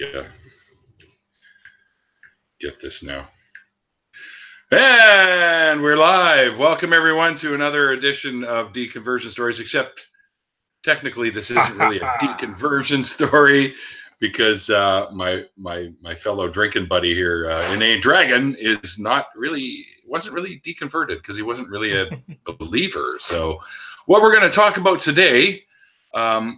Yeah. Get this now. And we're live. Welcome everyone to another edition of Deconversion Stories, except technically this isn't really a deconversion story because my fellow drinking buddy here, Inane Dragon, wasn't really deconverted because he wasn't really a believer. So what we're going to talk about today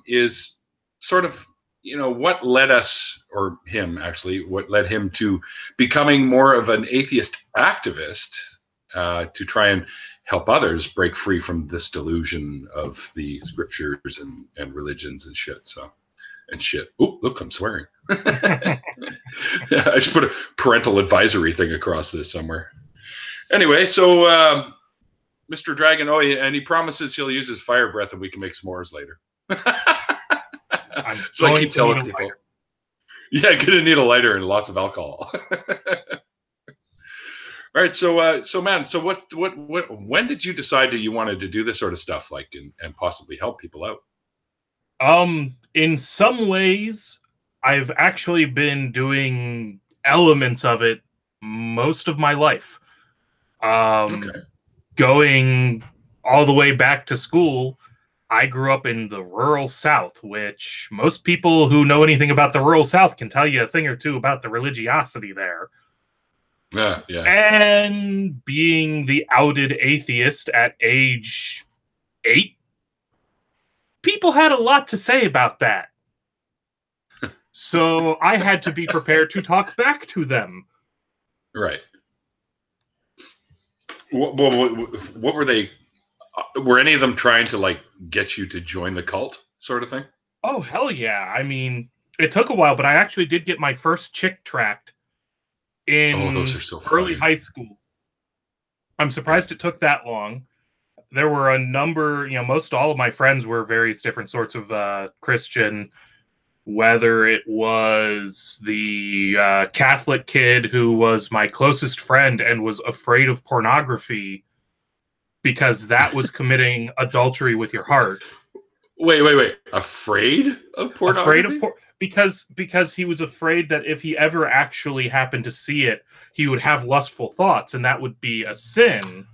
is sort of, what led us, or him actually, what led him to becoming more of an atheist activist to try and help others break free from this delusion of the scriptures and religions and shit. Oh, look, I'm swearing. I should put a parental advisory thing across this somewhere. Anyway, so Mr. Dragon, and he promises he'll use his fire breath and we can make s'mores later. So I keep telling people. Yeah, gonna need a lighter and lots of alcohol. All right, so man, so what when did you decide that you wanted to do this sort of stuff, like, and possibly help people out? In some ways, I've actually been doing elements of it most of my life. Okay. Going all the way back to school, I grew up in the rural South, which most people who know anything about the rural South can tell you a thing or two about the religiosity there. Yeah. And being the outed atheist at age 8, people had a lot to say about that. So I had to be prepared to talk back to them. Right. What were they? Were any of them trying to, like, get you to join the cult sort of thing? Oh, hell yeah. I mean, it took a while, but I actually did get my first chick tract in those are so early funny. high school. I'm surprised it took that long. There were a number, most all of my friends were various different sorts of Christian, whether it was the Catholic kid who was my closest friend and was afraid of pornography because that was committing adultery with your heart. Wait. Afraid of pornography? Because he was afraid that if he ever actually happened to see it, he would have lustful thoughts, and that would be a sin.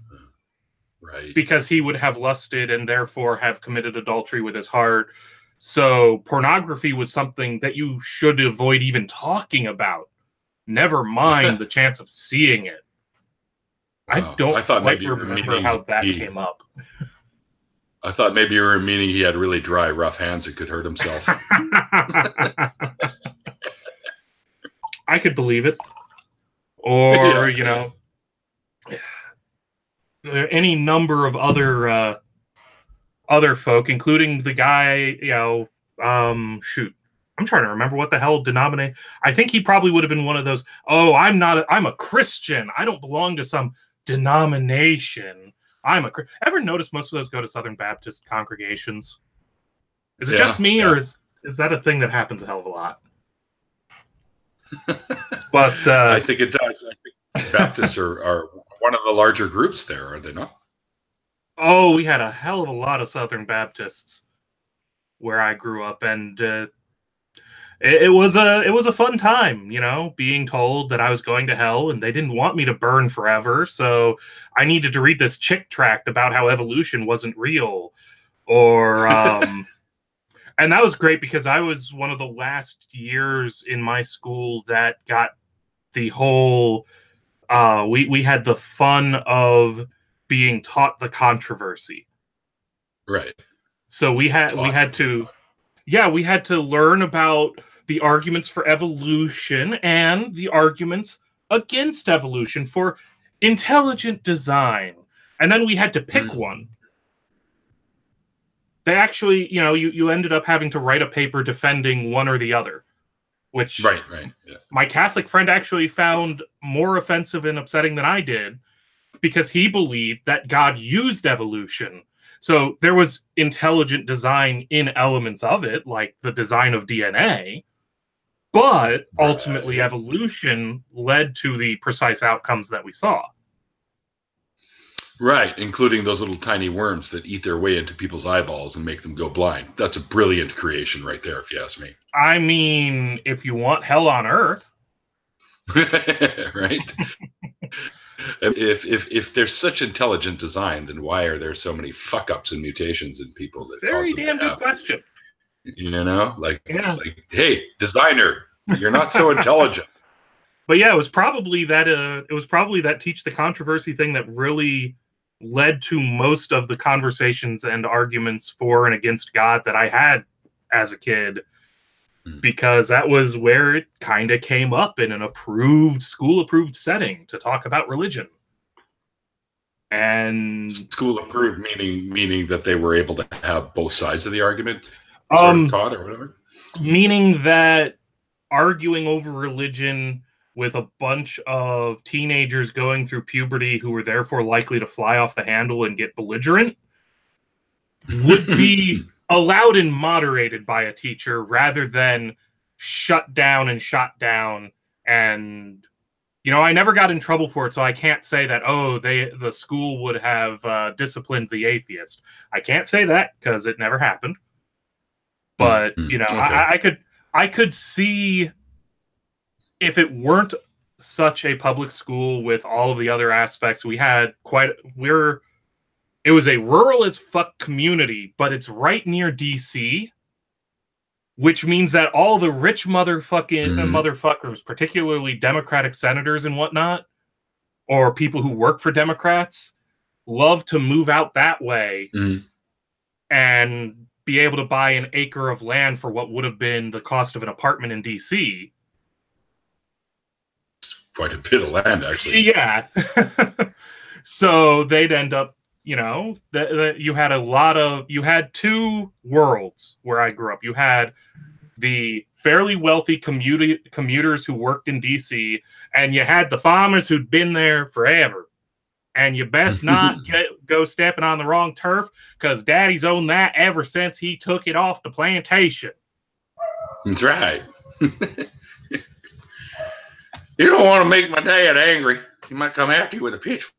Right. Because he would have lusted and therefore have committed adultery with his heart. So pornography was something that you should avoid even talking about. Never mind the chance of seeing it. I thought quite remember how that came up. I thought maybe you were meaning he had really dry, rough hands and could hurt himself. I could believe it. Or, any number of other folk, including the guy, shoot. I'm trying to remember what the hell denomination. I think he probably would have been one of those, I'm a Christian. I don't belong to some denomination. Ever notice most of those go to Southern Baptist congregations? Is it just me, or is that a thing that happens a hell of a lot? But I think it does. I think Baptists are one of the larger groups there, are they not? Oh, we had a hell of a lot of Southern Baptists where I grew up, and it was a fun time, being told that I was going to hell and they didn't want me to burn forever, so I needed to read this chick tract about how evolution wasn't real, or and that was great because I was one of the last years in my school that got the whole we had the fun of being taught the controversy. Right. So we had to learn about the arguments for evolution and the arguments against evolution for intelligent design. And then we had to pick one. They actually, you ended up having to write a paper defending one or the other, which right. Yeah. My Catholic friend actually found more offensive and upsetting than I did because he believed that God used evolution. So there was intelligent design in elements of it, like the design of DNA, but ultimately evolution led to the precise outcomes that we saw. Right, including those little tiny worms that eat their way into people's eyeballs and make them go blind. That's a brilliant creation right there, if you ask me. I mean, if you want hell on earth. Right? If there's such intelligent design, then why are there so many fuck-ups and mutations in people that Very cause them damn to good have, question. you know, like, Yeah. like, hey, designer, you're not so intelligent. But yeah, it was probably that teach the controversy thing that really led to most of the conversations and arguments for and against God that I had as a kid, because that was where it kind of came up in an school approved setting to talk about religion. And school approved meaning that they were able to have both sides of the argument sort of taught or whatever. Meaning that arguing over religion with a bunch of teenagers going through puberty who were therefore likely to fly off the handle and get belligerent would be allowed and moderated by a teacher rather than shut down and shot down. And, you know, I never got in trouble for it, so I can't say that, the school would have disciplined the atheist. I can't say that because it never happened. But, you know, okay. I could see if it weren't such a public school with all of the other aspects, it was a rural as fuck community, but it's right near DC, which means that all the rich motherfuckers, particularly Democratic senators and whatnot, or people who work for Democrats, love to move out that way and be able to buy an acre of land for what would have been the cost of an apartment in DC. Quite a bit of land, actually. Yeah. So they'd end up, you know, you had two worlds where I grew up. You had the fairly wealthy commuters who worked in DC, and you had the farmers who'd been there forever. And you best not go stepping on the wrong turf, because Daddy's owned that ever since he took it off the plantation. That's right. You don't want to make my dad angry. He might come after you with a pitchfork.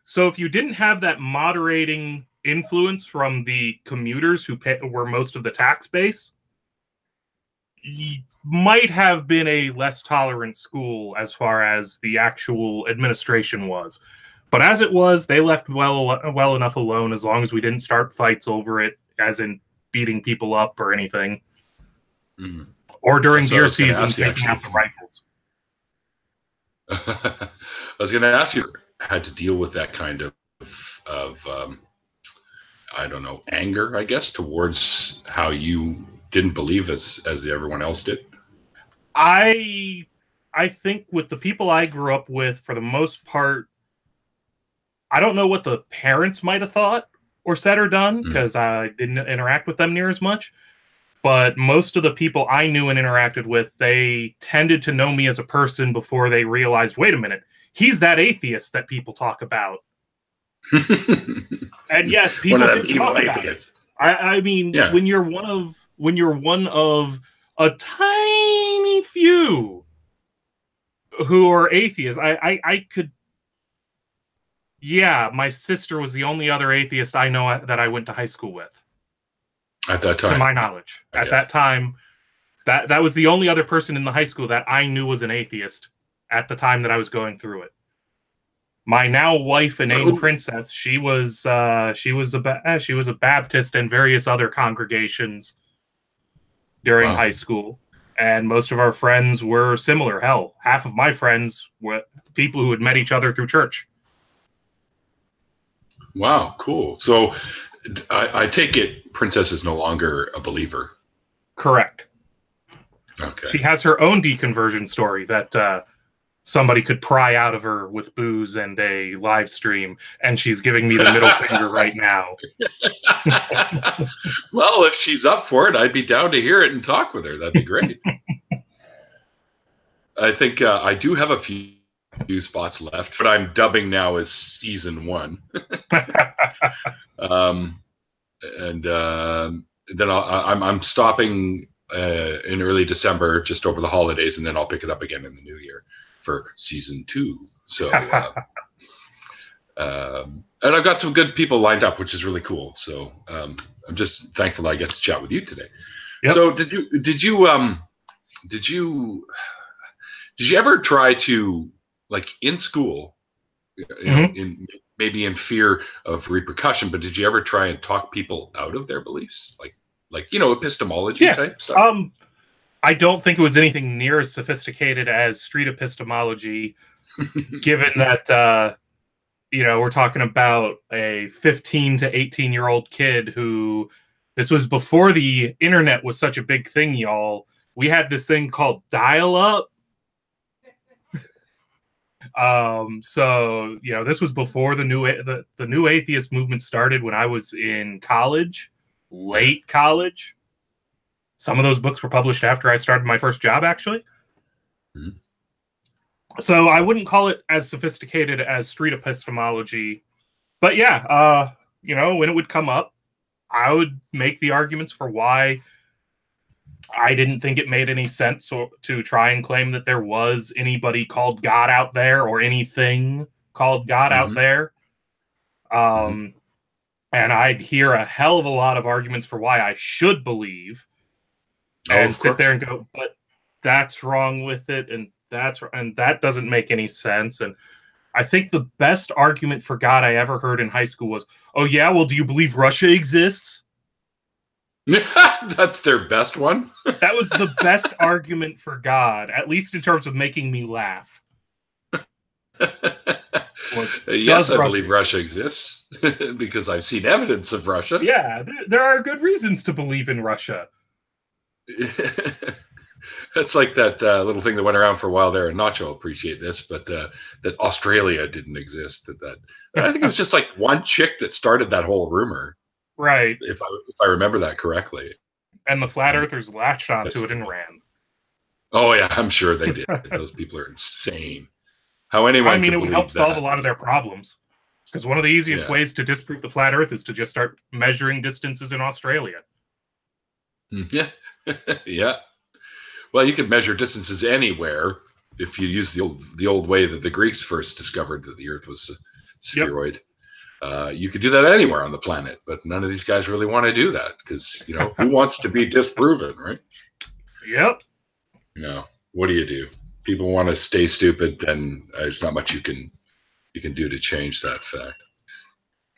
So if you didn't have that moderating influence from the commuters who were most of the tax base, you might have been a less tolerant school as far as the actual administration was. But as it was, they left well enough alone, as long as we didn't start fights over it, as in beating people up or anything. Or during deer season, taking out the rifles. I was going to ask you, had to deal with that kind of I don't know, anger, I guess, towards how you didn't believe as everyone else did? I think with the people I grew up with, for the most part, I don't know what the parents might have thought or said or done, because I didn't interact with them near as much. But most of the people I knew and interacted with, they tended to know me as a person before they realized, wait a minute, he's that atheist that people talk about. And yes, people did talk about it. I mean, yeah. when you're one of a tiny few who are atheists, I could. Yeah, my sister was the only other atheist I know that I went to high school with. At that time, to my knowledge, at that time, that was the only other person in the high school that I knew was an atheist at the time that I was going through it. My now wife, Inane Princess, she was a Baptist in various other congregations during high school, and most of our friends were similar. Hell, half of my friends were people who had met each other through church. Wow, cool. So I take it Princess is no longer a believer. Correct. Okay. She has her own deconversion story that somebody could pry out of her with booze and a live stream, and she's giving me the middle finger right now. Well, if she's up for it, I'd be down to hear it and talk with her. That'd be great. I think I do have a few spots left, but I'm dubbing now as season 1. And then I'm stopping in early December, just over the holidays, and then I'll pick it up again in the new year for season 2. So And I've got some good people lined up, which is really cool. So I'm just thankful that I get to chat with you today. Yep. So did you ever try to, like, in school, maybe in fear of repercussion, but did you ever try and talk people out of their beliefs, like epistemology type stuff? I don't think it was anything near as sophisticated as street epistemology, given that we're talking about a 15 to 18-year-old kid who, this was before the internet was such a big thing, y'all. We had this thing called dial-up. So this was before the new atheist movement started, when I was in college, late college. Some of those books were published after I started my first job, actually. Mm-hmm. So I wouldn't call it as sophisticated as street epistemology, but yeah, when it would come up, I would make the arguments for why I didn't think it made any sense to try and claim that there was anybody called God out there, or anything called God out there. And I'd hear a hell of a lot of arguments for why I should believe, and sit there and go, but that's wrong with it, and that doesn't make any sense. And I think the best argument for God I ever heard in high school was, oh yeah, well, do you believe Russia exists? That's their best one. That was the best argument for God, at least in terms of making me laugh. Yes, I believe Russia exists because I've seen evidence of Russia. Yeah, there are good reasons to believe in Russia. It's like that little thing that went around for a while there, and Nacho will appreciate this, but that Australia didn't exist. I think it was just like one chick that started that whole rumor. Right. If I remember that correctly. And the flat earthers latched onto it and ran. Oh yeah, I'm sure they did. Those people are insane. How anyone it would help solve a lot of their problems. Because one of the easiest ways to disprove the flat earth is to just start measuring distances in Australia. Yeah. Yeah. Well, you could measure distances anywhere if you use the old way that the Greeks first discovered that the earth was a spheroid. Yep. You could do that anywhere on the planet, but none of these guys really want to do that because, who wants to be disproven, right? Yep. What do you do? People want to stay stupid, and there's not much you can do to change that fact,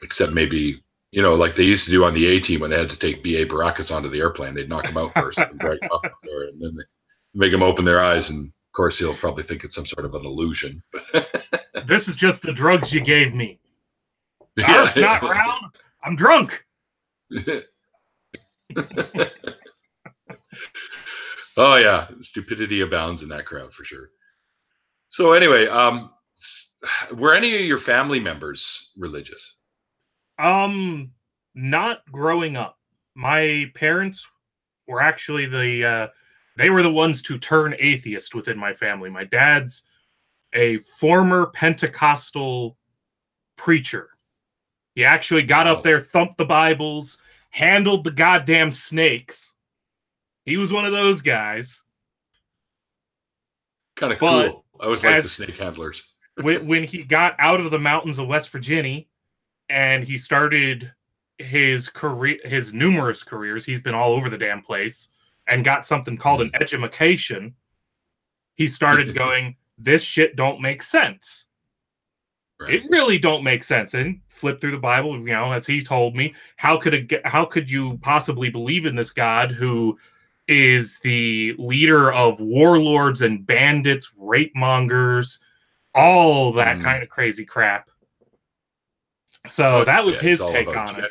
except maybe, like they used to do on the A-Team when they had to take B.A. Baracus onto the airplane. They'd knock him out first and drag him up there, and then they make him open their eyes, and of course he'll probably think it's some sort of an illusion. This is just the drugs you gave me. The Earth's not round. I'm drunk. Oh yeah, stupidity abounds in that crowd for sure. So anyway, were any of your family members religious? Not growing up. My parents were actually they were the ones to turn atheist within my family. My dad's a former Pentecostal preacher. He actually got up there, thumped the Bibles, handled the goddamn snakes. He was one of those guys. Kind of cool. I always like the snake handlers. when he got out of the mountains of West Virginia and he started his numerous careers, he's been all over the damn place, and got something called an edumacation, he started going, this shit don't make sense. Right. It really don't make sense. And flip through the Bible, as he told me, how could you possibly believe in this God who is the leader of warlords and bandits, rape mongers, all that kind of crazy crap? So that was his take on it.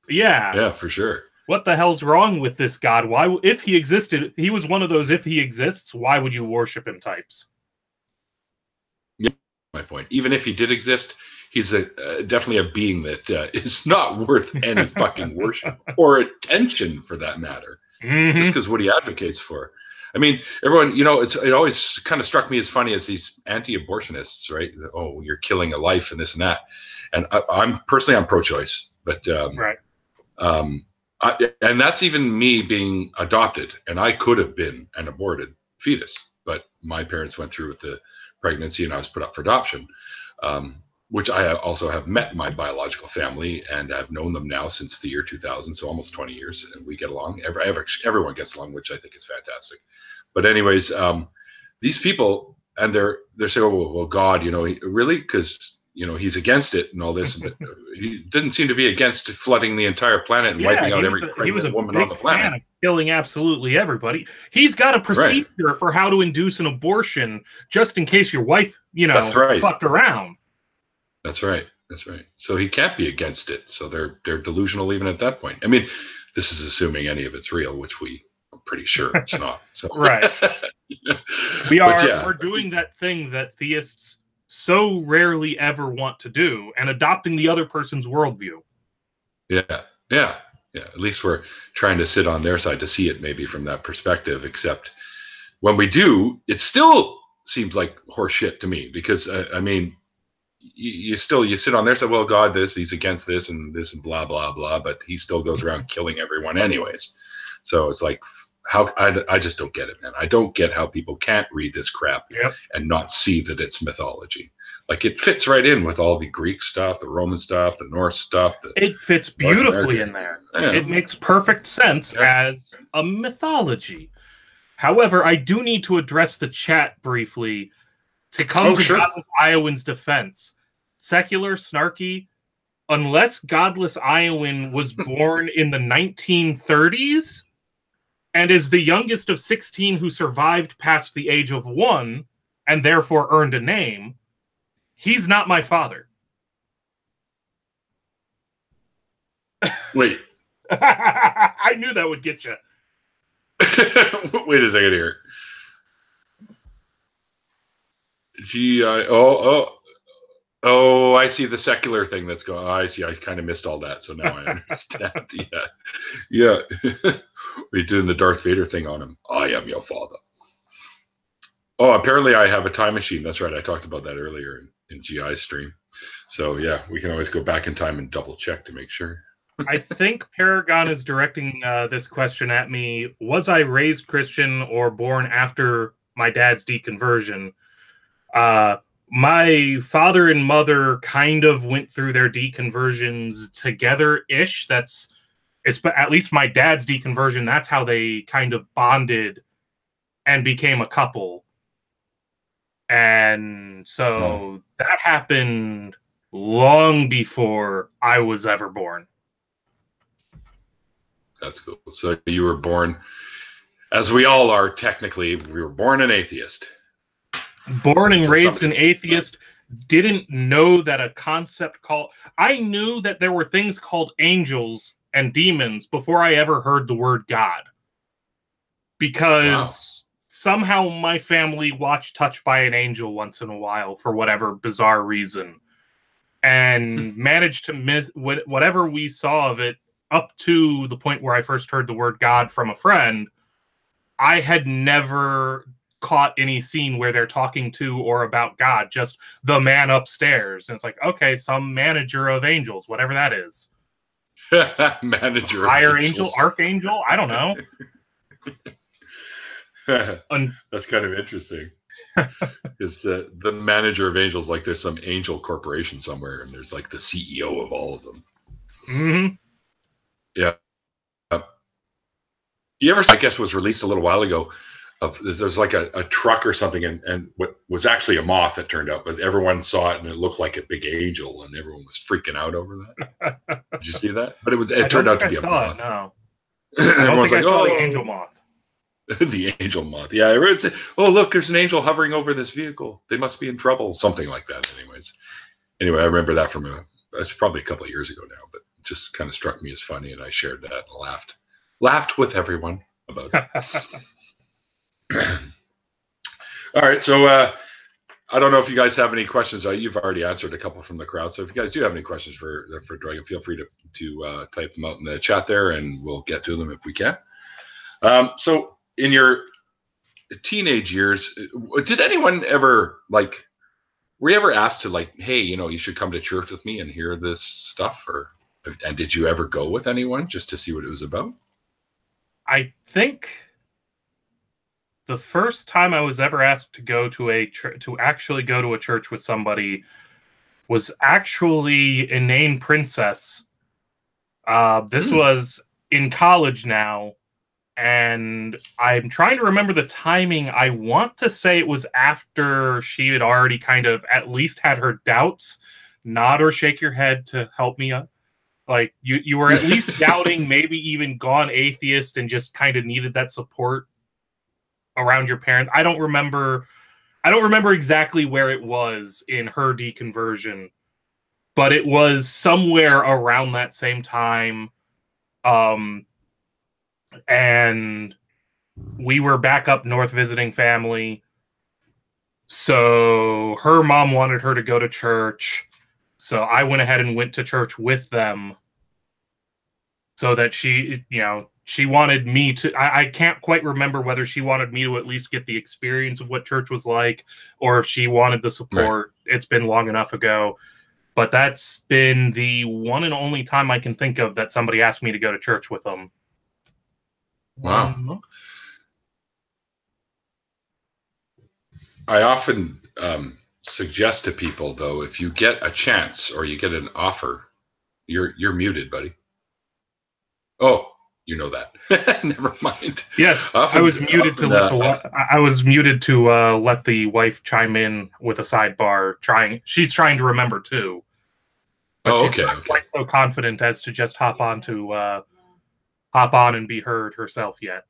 Yeah, for sure. What the hell's wrong with this God? Why, if he existed, he was one of those, if he exists, why would you worship him types? Yeah, my point. Even if he did exist, he's definitely a being that is not worth any fucking worship or attention, for that matter. Just because what he advocates for. I mean, everyone, it always kind of struck me as funny as these anti-abortionists, right? Oh, you're killing a life and this and that. And I'm pro-choice, but right. And that's even me being adopted, and I could have been an aborted fetus, but my parents went through with the pregnancy and I was put up for adoption. which I also have met my biological family, and I've known them now since the year 2000, so almost 20 years, and we get along. Everyone gets along, which I think is fantastic. But anyways, these people, and they're saying, "Oh, well, God, really?" Because he's against it and all this, but he didn't seem to be against flooding the entire planet and wiping out every pregnant woman on the planet. Fan of killing absolutely everybody. He's got a procedure for how to induce an abortion, just in case your wife, That's right. fucked around. That's right. That's right. So he can't be against it. So they're delusional even at that point. I mean, this is assuming any of it's real, which I'm pretty sure it's not. So. Right. We're doing that thing that theists so rarely ever want to do, and adopting the other person's worldview. Yeah. At least we're trying to sit on their side to see it maybe from that perspective, except when we do, it still seems like horseshit to me, because I mean, you sit on their side. Well, God, he's against this and blah blah blah, but he still goes around killing everyone anyways. So it's like, how I just don't get it, man. I don't get how people can't read this crap and not see that it's mythology. Like, it fits right in with all the Greek stuff, the Roman stuff, the Norse stuff. It fits beautifully in there. Yeah. It makes perfect sense as a mythology. However, I do need to address the chat briefly to come to Godless Iowan's defense. Secular, snarky, unless Godless Iowan was born in the 1930s and is the youngest of 16 who survived past the age of 1 and therefore earned a name, he's not my father. Wait. I knew that would get you. Wait a second here. Oh, I see the secular thing that's going on. I see. I kind of missed all that, so now I understand. Yeah. We're doing the Darth Vader thing on him. I am your father. Oh, apparently I have a time machine. That's right. I talked about that earlier in GI's stream. So, yeah, we can always go back in time and double check to make sure. I think Paragon is directing this question at me. Was I raised Christian or born after my dad's deconversion? My father and mother kind of went through their deconversions together-ish. It's at least my dad's deconversion. That's how they kind of bonded and became a couple. And so that happened long before I was ever born. That's cool. So you were born, as we all are technically, we were born an atheist. Born and raised an atheist, didn't know that a concept called... I knew that there were things called angels and demons before I ever heard the word God. Because somehow my family watched Touched by an Angel once in a while for whatever bizarre reason. And managed to miss whatever we saw of it up to the point where I first heard the word God from a friend. I had never caught any scene where they're talking to or about God, just the man upstairs. And it's like, okay, some manager of angels, whatever that is. Manager higher angel, archangel, I don't know. That's kind of interesting. Is the manager of angels, like there's some angel corporation somewhere and there's like the CEO of all of them. Mm-hmm. Yeah. You ever, I guess, was released a little while ago, there's like a truck or something, and what was actually a moth, it turned out, but everyone saw it and it looked like a big angel and everyone was freaking out over that. Did you see that? But it turned out to be a moth. No. Everyone's like, the angel moth. The angel moth. Yeah, everyone said, oh, look, there's an angel hovering over this vehicle. They must be in trouble. Something like that, anyways. Anyway, I remember that that's probably a couple of years ago now, but it just kind of struck me as funny, and I shared that and laughed with everyone about it. All right, so I don't know if you guys have any questions. You've already answered a couple from the crowd, so if you guys do have any questions for Dragon, feel free to type them out in the chat there, and we'll get to them if we can. So in your teenage years, did anyone ever, like, were you ever asked to, like, hey, you should come to church with me and hear this stuff, and did you ever go with anyone just to see what it was about? I think the first time I was ever asked to go to actually go to a church with somebody was actually Inane Princess. This was in college now, and I'm trying to remember the timing. I want to say it was after she had already kind of at least had her doubts. Nod or shake your head to help me up. Like, you were at least doubting, maybe even gone atheist and just kind of needed that support around your parents. I don't remember exactly where it was in her deconversion, but it was somewhere around that same time. And we were back up north visiting family. So her mom wanted her to go to church. So I went ahead and went to church with them. So that she wanted me to, I can't quite remember whether she wanted me to at least get the experience of what church was like, or if she wanted the support. Right. It's been long enough ago. But that's been the one and only time I can think of that somebody asked me to go to church with them. Wow. I often suggest to people, though, if you get a chance or you get an offer, you're muted, buddy. Oh, you know that. Never mind. Yes, I was muted to let the wife chime in with a sidebar. She's trying to remember too, but she's not quite so confident as to just hop on and be heard herself yet.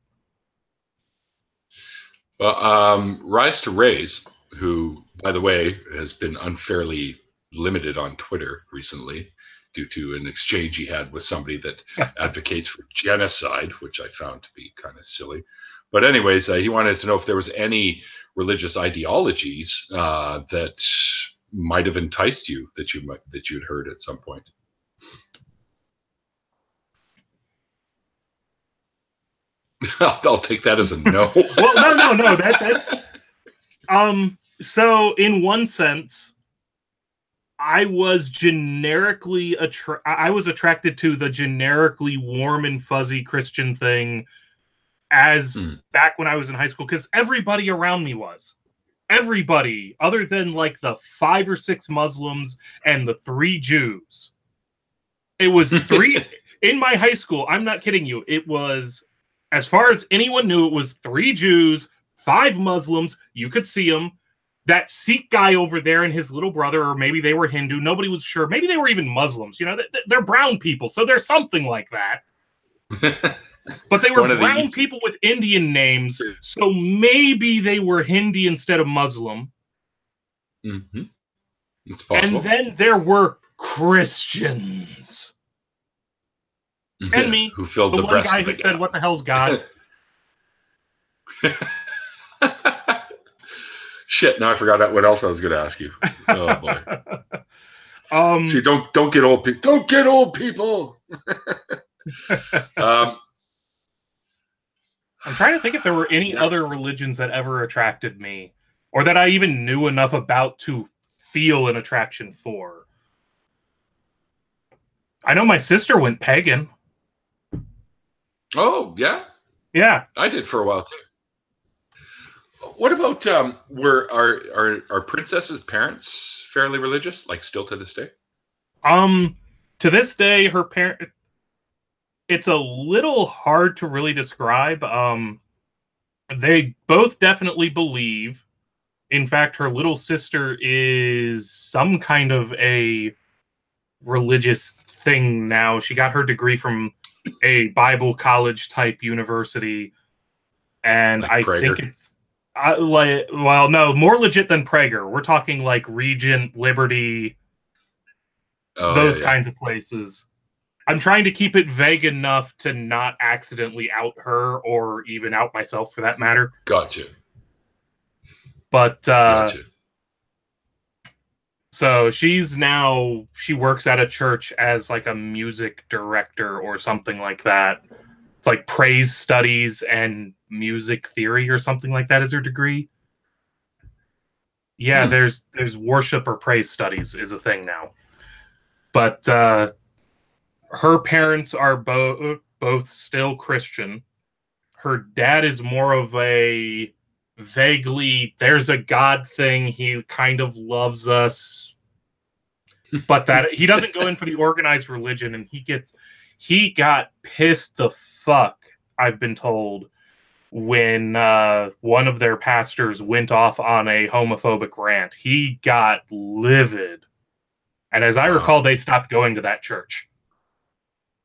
Well, Rise to Raise, who, by the way, has been unfairly limited on Twitter recently due to an exchange he had with somebody that advocates for genocide, which I found to be kind of silly. But anyways, he wanted to know if there was any religious ideologies that might have enticed you that you'd heard at some point. I'll take that as a no. Well, no. That's So in one sense, I was generically attracted to the generically warm and fuzzy Christian thing as back when I was in high school, because everybody around me was. Everybody, other than like the 5 or 6 Muslims and the 3 Jews. It was 3 in my high school. I'm not kidding you. It was, as far as anyone knew, it was 3 Jews, 5 Muslims. You could see them. That Sikh guy over there and his little brother, or maybe they were Hindu. Nobody was sure. Maybe they were even Muslims. You know, they're brown people, so they're something like that. But they were brown people with Indian names, so maybe they were Hindi instead of Muslim. Mm-hmm. It's possible. And then there were Christians. And me, who filled the one rest guy of the who said, "What the hell's God?" Shit! Now I forgot what else I was going to ask you. Oh boy! See, don't get old people. Don't get old people. I'm trying to think if there were any other religions that ever attracted me, or that I even knew enough about to feel an attraction for. I know my sister went pagan. Oh yeah, yeah, I did for a while too. What about were our princess's parents fairly religious, like still to this day? To this day, her parent. It's a little hard to really describe. They both definitely believe. In fact, her little sister is some kind of a religious thing now. She got her degree from a Bible college type university, and like I Prager. Think it's no, more legit than Prager. We're talking like Regent, Liberty, those kinds of places. I'm trying to keep it vague enough to not accidentally out her, or even out myself for that matter. Gotcha. But gotcha. So she works at a church as like a music director or something like that. It's like praise studies and music theory or something like that is her degree. Yeah, there's worship or praise studies is a thing now. But her parents are both still Christian. Her dad is more of a vaguely, there's a God thing. He kind of loves us. but that he doesn't go in for the organized religion, and he got pissed the fuck, I've been told, when one of their pastors went off on a homophobic rant. He got livid. And as I recall, they stopped going to that church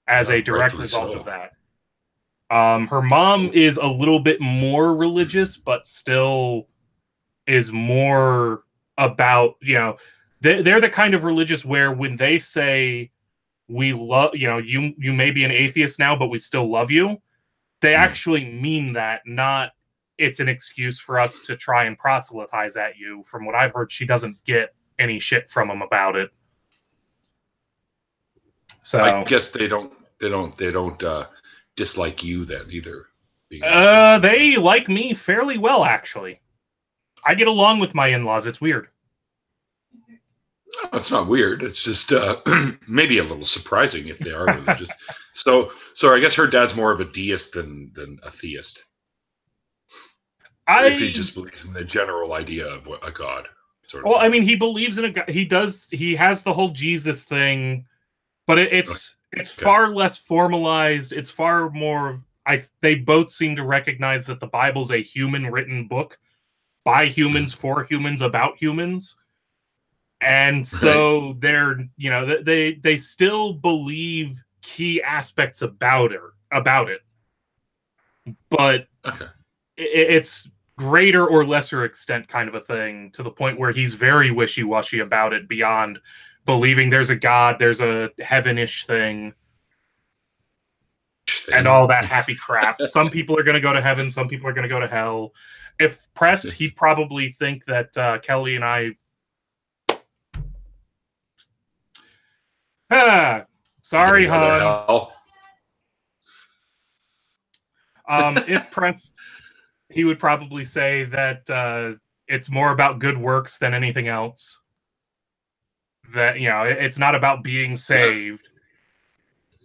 as a direct result of that. Her mom is a little bit more religious, but still is more about, they're the kind of religious where when they say, we love, you may be an atheist now, but we still love you, they actually mean that, not it's an excuse for us to try and proselytize at you. From what I've heard, she doesn't get any shit from them about it. So I guess they don't dislike you then either. They like me fairly well, actually. I get along with my in-laws. It's weird. No, it's not weird. It's just maybe a little surprising if they are religious. So I guess her dad's more of a deist than a theist. If he just believes in the general idea of a god. Sort of. Well, I mean, he believes in a god. He has the whole Jesus thing, but it's far less formalized. It's far more. They both seem to recognize that the Bible's a human-written book by humans for humans about humans. And so they're, they still believe key aspects about it, but it's greater or lesser extent kind of a thing, to the point where he's very wishy-washy about it, beyond believing there's a God, there's a heaven-ish thing, and all that happy crap. Some people are going to go to heaven, some people are going to go to hell. If pressed, he'd probably think that Kelly and I... sorry, hon. If pressed, he would probably say that it's more about good works than anything else. That, it's not about being saved.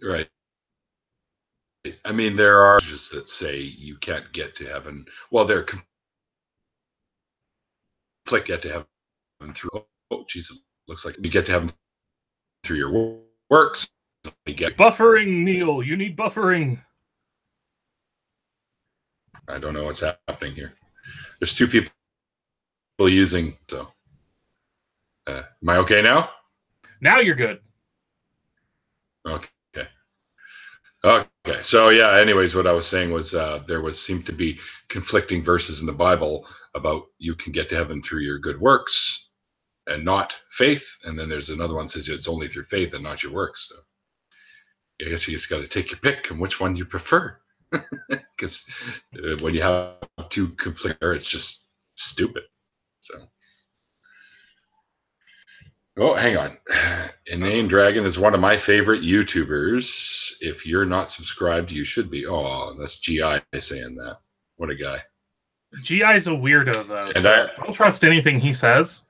Right. I mean, there are just that say you can't get to heaven. Well, they're get to heaven through. Oh, Jesus! Looks like you get to heaven through your works. Buffering, Neil. You need buffering. I don't know what's happening here. There's two people using. So, am I okay now? Now you're good. Okay. Okay. So yeah. Anyways, what I was saying was seemed to be conflicting verses in the Bible about you can get to heaven through your good works and not faith, and then there's another one that says it's only through faith and not your works. So I guess you just got to take your pick and which one you prefer, because when you have two conflicting, it's just stupid. So, oh, hang on. Inane Dragon is one of my favorite YouTubers. If you're not subscribed, you should be. Oh, that's GI saying that. What a guy. GI's a weirdo, though. And I don't trust anything he says.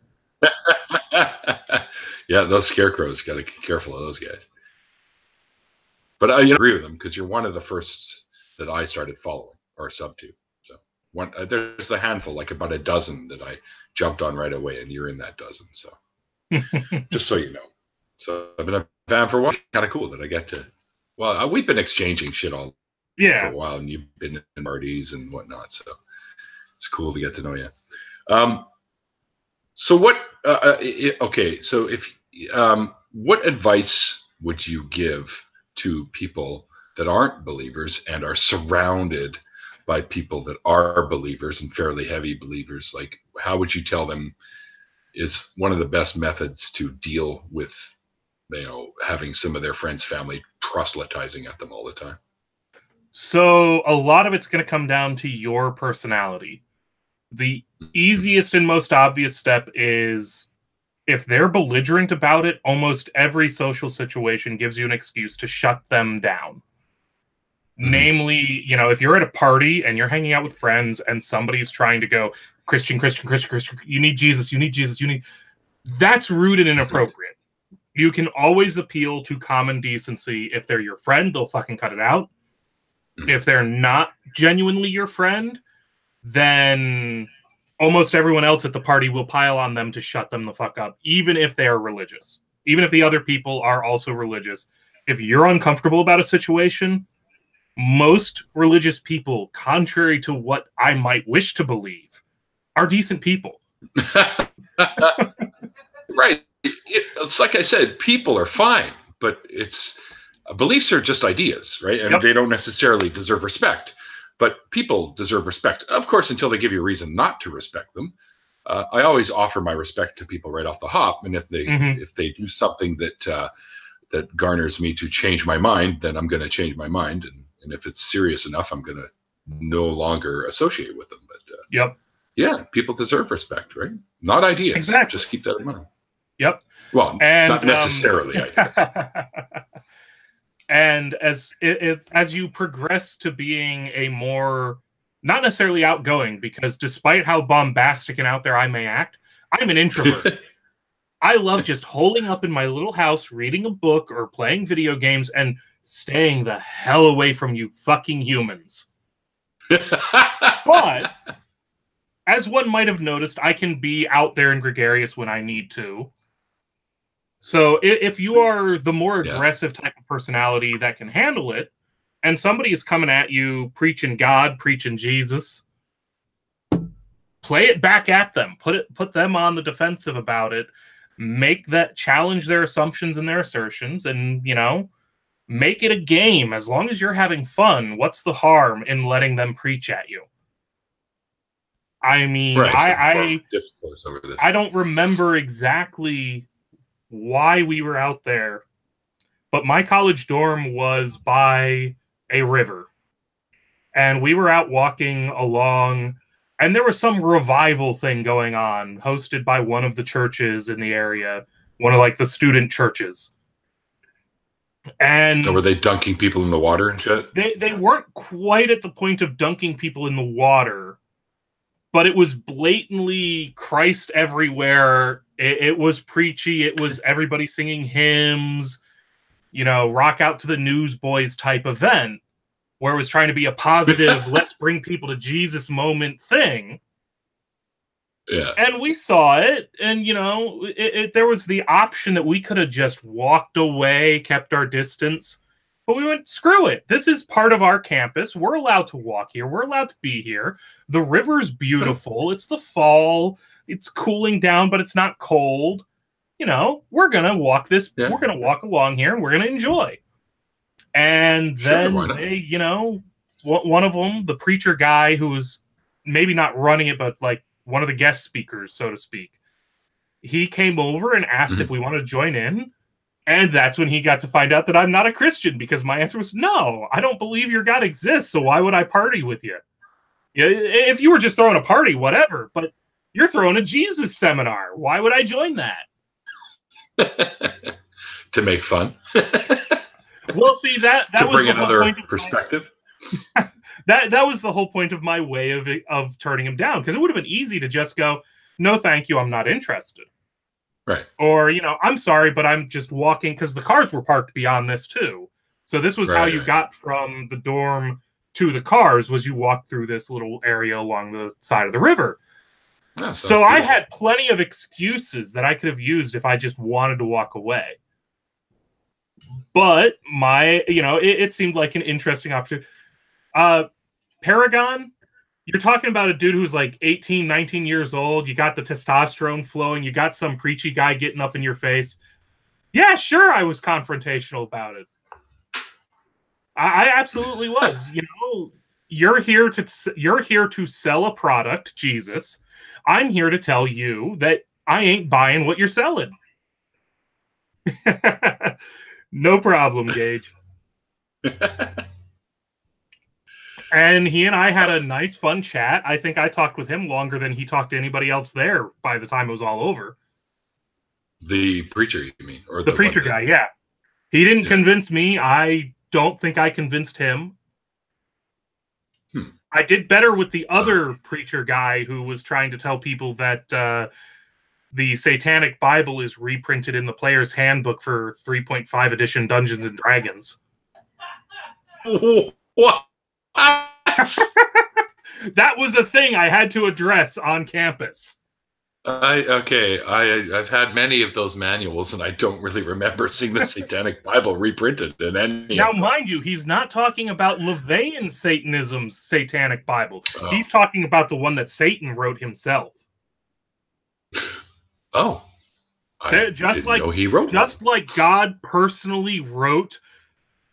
Yeah, those scarecrows, got to be careful of those guys. But I agree with them, because you're one of the first that I started following or sub to. So there's a handful, like about a dozen that I jumped on right away, and you're in that dozen. So just so you know. So I've been a fan for a while. Kind of cool that I get to. Well, we've been exchanging shit all for a while, and you've been in parties and whatnot. So it's cool to get to know you. So what? Okay. So if what advice would you give to people that aren't believers and are surrounded by people that are believers and fairly heavy believers? Like, how would you tell them is one of the best methods to deal with, having some of their friends' family proselytizing at them all the time? So a lot of it's going to come down to your personality. The easiest and most obvious step is, if they're belligerent about it, almost every social situation gives you an excuse to shut them down. Namely, if you're at a party and you're hanging out with friends and somebody's trying to go, Christian, you need Jesus, that's rude and inappropriate. You can always appeal to common decency. If they're your friend, they'll fucking cut it out. If they're not genuinely your friend, then almost everyone else at the party will pile on them to shut them the fuck up, even if they are religious. even if the other people are also religious. If you're uncomfortable about a situation, most religious people, contrary to what I might wish to believe, are decent people. Right. It's like I said, people are fine, but beliefs are just ideas, right? And they don't necessarily deserve respect. But people deserve respect, of course, until they give you a reason not to respect them. I always offer my respect to people right off the hop, and if they do something that garners me to change my mind, then I'm going to change my mind, and if it's serious enough, I'm going to no longer associate with them. But yeah, people deserve respect, right? Not ideas. Exactly. Just keep that in mind. Yep. Well, and, not necessarily ideas. And as you progress to being a more, not necessarily outgoing, because despite how bombastic and out there I may act, I'm an introvert. I love just holding up in my little house, reading a book or playing video games and staying the hell away from you fucking humans. But as one might have noticed, I can be out there and gregarious when I need to. So if you are the more aggressive type of personality that can handle it, and somebody is coming at you preaching God, preaching Jesus, play it back at them. Put them on the defensive about it. Make that challenge their assumptions and their assertions, and make it a game. As long as you're having fun, what's the harm in letting them preach at you? I mean, I don't remember exactly why we were out there, but my college dorm was by a river, and we were out walking along, and there was some revival thing going on hosted by one of the churches in the area, one of like the student churches. And so were they dunking people in the water and shit? They weren't quite at the point of dunking people in the water, but it was blatantly Christ everywhere. It was preachy. It was everybody singing hymns, rock out to the newsboys type event, where it was trying to be a positive, let's bring people to Jesus moment thing. Yeah. And we saw it, and, there was the option that we could have just walked away, kept our distance, but we went, screw it. This is part of our campus. We're allowed to walk here. We're allowed to be here. The river's beautiful. It's the fall. It's cooling down, but it's not cold. We're going to walk this. Yeah. We're going to walk along here, and we're going to enjoy. And then they, one of them, the preacher guy who was maybe not running it, but like one of the guest speakers, so to speak, he came over and asked if we wanted to join in. And that's when he got to find out that I'm not a Christian, because my answer was, no, I don't believe your God exists, so why would I party with you? If you were just throwing a party, whatever, but you're throwing a Jesus seminar. Why would I join that? To make fun. Well, see, that to was bring the another whole point perspective. That was the whole point of my way of turning him down, because it would have been easy to just go, no, thank you, I'm not interested. Right. Or, I'm sorry, but I'm just walking, because the cars were parked beyond this too. So this was how you got from the dorm to the cars, was you walked through this little area along the side of the river. Oh, so I had plenty of excuses that I could have used if I just wanted to walk away. But it seemed like an interesting opportunity. Paragon, you're talking about a dude who's like 18, 19 years old. You got the testosterone flowing. You got some preachy guy getting up in your face. Yeah, sure, I was confrontational about it. I absolutely was. You're here to sell a product, Jesus. I'm here to tell you that I ain't buying what you're selling. No problem, Gage. And he and I had a nice, fun chat. I think I talked with him longer than he talked to anybody else there by the time it was all over. The preacher, you mean? Or the preacher guy, yeah. He didn't convince me. I don't think I convinced him. I did better with the other preacher guy who was trying to tell people that the Satanic Bible is reprinted in the Player's Handbook for 3.5 edition Dungeons and Dragons. What? That was a thing I had to address on campus. I've had many of those manuals, and I don't really remember seeing the Satanic Bible reprinted in any Now, of them. mind you, he's not talking about LaVeyan Satanism's Satanic Bible. Oh. He's talking about the one that Satan wrote himself. Oh, I just didn't like know he wrote just one. like God personally wrote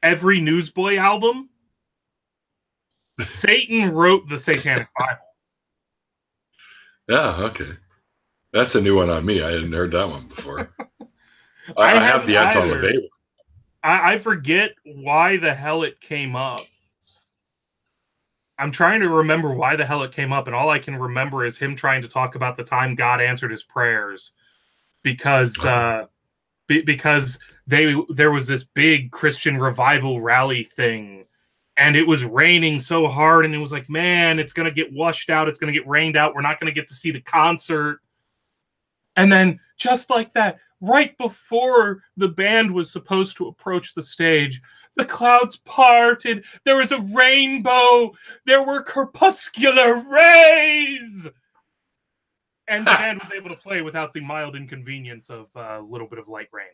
every Newsboy album, Satan wrote the Satanic Bible. Yeah, okay. That's a new one on me. I hadn't heard that one before. I have the Anton LaVey one. I forget why the hell it came up. I'm trying to remember why the hell it came up, and all I can remember is him trying to talk about the time God answered his prayers, because there was this big Christian revival rally thing, and it was raining so hard, and it was like, man, it's going to get washed out. It's going to get rained out. We're not going to get to see the concert. And then just like that, right before the band was supposed to approach the stage, the clouds parted. There was a rainbow. There were crepuscular rays. And the band was able to play without the mild inconvenience of a little bit of light rain.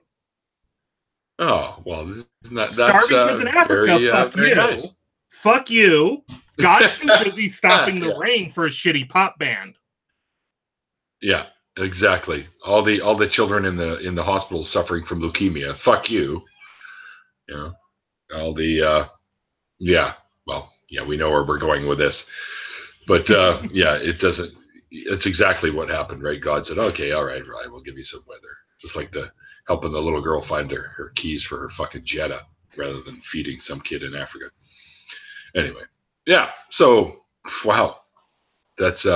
Oh, well, that's starving kids in Africa, fuck you. Nice. Fuck you. God's too busy stopping the rain for a shitty pop band. Yeah, exactly. All the children in the hospital suffering from leukemia. Fuck you. You know, all the we know where we're going with this. But it doesn't. It's exactly what happened, right? God said, okay, all right, we'll give you some weather. Just like helping the little girl find her keys for her fucking Jetta rather than feeding some kid in Africa. Anyway, yeah. So, wow. That's,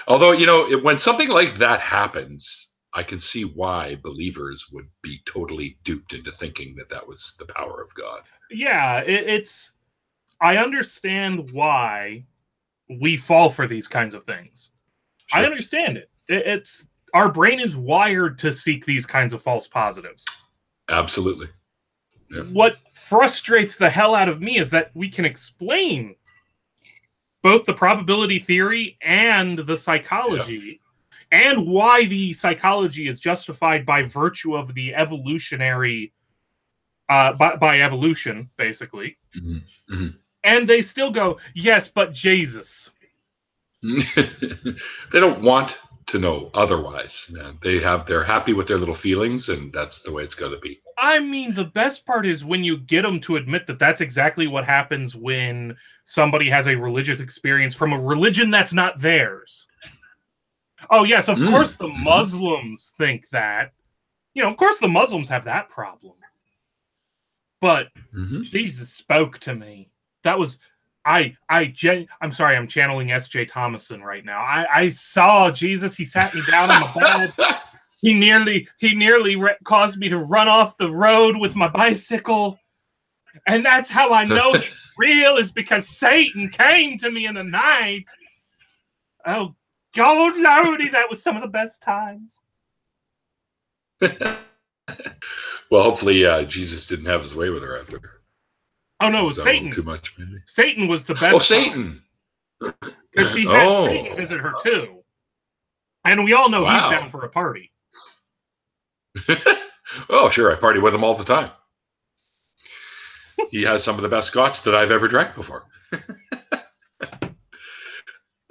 although, when something like that happens, I can see why believers would be totally duped into thinking that was the power of God. Yeah, I understand why we fall for these kinds of things. Sure. I understand it. It's our brain is wired to seek these kinds of false positives. Absolutely. Yeah. What frustrates the hell out of me is that we can explain both the probability theory and the psychology, and why the psychology is justified by virtue of the evolutionary, by evolution, basically. Mm-hmm. Mm-hmm. And they still go, yes, but Jesus. They don't want to know otherwise. They're happy with their little feelings, and that's the way it's going to be. I mean, the best part is when you get them to admit that that's exactly what happens when somebody has a religious experience from a religion that's not theirs. Oh, yes, of course the Muslims think that. Of course the Muslims have that problem. But Jesus spoke to me. That was... I'm sorry, I'm channeling S.J. Thomason right now. I saw Jesus. He sat me down on the bed. He nearly caused me to run off the road with my bicycle. And that's how I know he's real, is because Satan came to me in the night. Oh, God Lordy, that was some of the best times. Well, hopefully Jesus didn't have his way with her after. Oh, no, it was Satan. Too much, maybe. Satan was the best. Oh, Satan. Because she had Satan visit her, too. And we all know he's down for a party. Oh, sure. I party with him all the time. He has some of the best scotch that I've ever drank before.